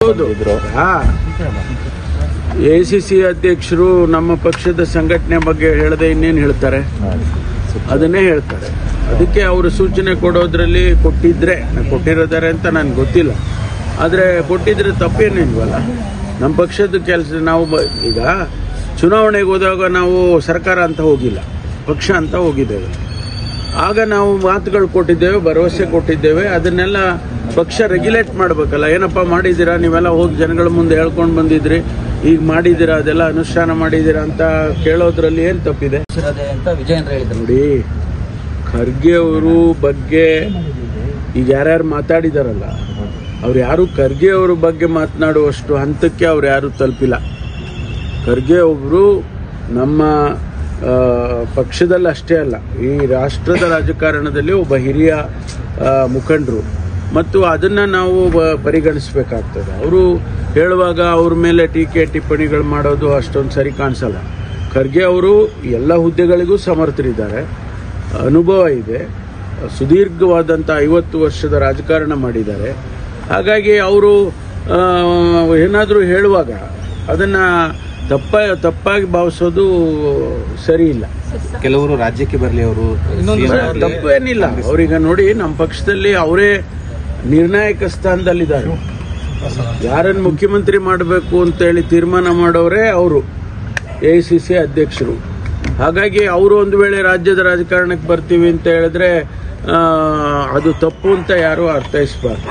ಹೌದು. ACC ಅಧ್ಯಕ್ಷರು ನಮ್ಮ ಪಕ್ಷದ ಸಂಘಟನೆ ಬಗ್ಗೆ ಹೇಳದೆ ಇನ್ನೇನು ಹೇಳ್ತಾರೆ, ಅದನ್ನೇ ಹೇಳ್ತಾರೆ. ಅದಕ್ಕೆ ಅವರು ಸೂಚನೆ ಕೊಡೋದ್ರಲ್ಲಿ ಕೊಟ್ಟಿರೋದಾರೆ ಅಂತ ನನಗೆ ಗೊತ್ತಿಲ್ಲ. ಆದರೆ ಕೊಟ್ಟಿದ್ರೆ ತಪ್ಪೇನಿಲ್ವಲ್ಲ. ನಮ್ಮ ಪಕ್ಷದ ಕೆಲಸ ನಾವು ಈಗ ಚುನಾವಣೆಗೆ ಹೋದಾಗ ನಾವು ಸರ್ಕಾರ ಅಂತ ಹೋಗಿಲ್ಲ, ಪಕ್ಷ ಅಂತ ಹೋಗಿದ್ದೇವೆ. ಆಗ ನಾವು ಮಾತುಗಳು ಕೊಟ್ಟಿದ್ದೇವೆ, ಭರವಸೆ ಕೊಟ್ಟಿದ್ದೇವೆ. ಅದನ್ನೆಲ್ಲ ಪಕ್ಷ ರೆಗ್ಯುಲೇಟ್ ಮಾಡಬೇಕಲ್ಲ. ಏನಪ್ಪ ಮಾಡಿದ್ದೀರಾ, ನೀವೆಲ್ಲ ಹೋಗಿ ಜನಗಳ ಮುಂದೆ ಹೇಳ್ಕೊಂಡು ಬಂದಿದ್ರಿ, ಈಗ ಮಾಡಿದ್ದೀರಾ, ಅದೆಲ್ಲ ಅನುಷ್ಠಾನ ಮಾಡಿದ್ದೀರಾ ಅಂತ ಕೇಳೋದ್ರಲ್ಲಿ ಏನು ತಪ್ಪಿದೆ ಅಂತ ವಿಜಯೇಂದ್ರ ಹೇಳಿದ್ರು. ನೋಡಿ, ಖರ್ಗೆ ಅವರು ಬಗ್ಗೆ ಈಗ ಯಾರ್ಯಾರು ಮಾತಾಡಿದಾರಲ್ಲ, ಅವ್ರು ಯಾರು ಖರ್ಗೆ ಅವ್ರ ಬಗ್ಗೆ ಮಾತನಾಡುವಷ್ಟು ಹಂತಕ್ಕೆ ಅವ್ರು ಯಾರು ತಲುಪಿಲ್ಲ. ಖರ್ಗೆ ಒಬ್ಬರು ನಮ್ಮ ಪಕ್ಷದಲ್ಲಿ ಅಷ್ಟೇ ಅಲ್ಲ, ಈ ರಾಷ್ಟ್ರದ ರಾಜಕಾರಣದಲ್ಲಿ ಒಬ್ಬ ಹಿರಿಯ ಮುಖಂಡರು, ಮತ್ತು ಅದನ್ನು ನಾವು ಪರಿಗಣಿಸಬೇಕಾಗ್ತದೆ. ಅವರು ಹೇಳುವಾಗ ಅವ್ರ ಮೇಲೆ ಟೀಕೆ ಟಿಪ್ಪಣಿಗಳು ಮಾಡೋದು ಅಷ್ಟೊಂದು ಸರಿ ಕಾಣಿಸಲ್ಲ. ಖರ್ಗೆ ಅವರು ಎಲ್ಲ ಹುದ್ದೆಗಳಿಗೂ ಸಮರ್ಥರಿದ್ದಾರೆ, ಅನುಭವ ಇದೆ, ಸುದೀರ್ಘವಾದಂಥ 50 ವರ್ಷದ ರಾಜಕಾರಣ ಮಾಡಿದ್ದಾರೆ. ಹಾಗಾಗಿ ಅವರು ಏನಾದರೂ ಹೇಳುವಾಗ ಅದನ್ನು ತಪ್ಪಾಗಿ ಭಾವಿಸೋದು ಸರಿ ಇಲ್ಲ. ಕೆಲವರು ರಾಜ್ಯಕ್ಕೆ ಬರಲಿ, ಅವರು ತಪ್ಪು ಏನಿಲ್ಲ. ಅವ್ರೀಗ ನೋಡಿ, ನಮ್ಮ ಪಕ್ಷದಲ್ಲಿ ಅವರೇ ನಿರ್ಣಾಯಕ ಸ್ಥಾನದಲ್ಲಿದ್ದಾರೆ. ಯಾರನ್ನು ಮುಖ್ಯಮಂತ್ರಿ ಮಾಡಬೇಕು ಅಂತೇಳಿ ತೀರ್ಮಾನ ಮಾಡೋರೇ ಅವರು, ACC ಅಧ್ಯಕ್ಷರು. ಹಾಗಾಗಿ ಅವರು ಒಂದು ವೇಳೆ ರಾಜ್ಯದ ರಾಜಕಾರಣಕ್ಕೆ ಬರ್ತೀವಿ ಅಂತ ಹೇಳಿದ್ರೆ ಅದು ತಪ್ಪು ಅಂತ ಯಾರು ಅರ್ಥೈಸಬಾರ್ದು.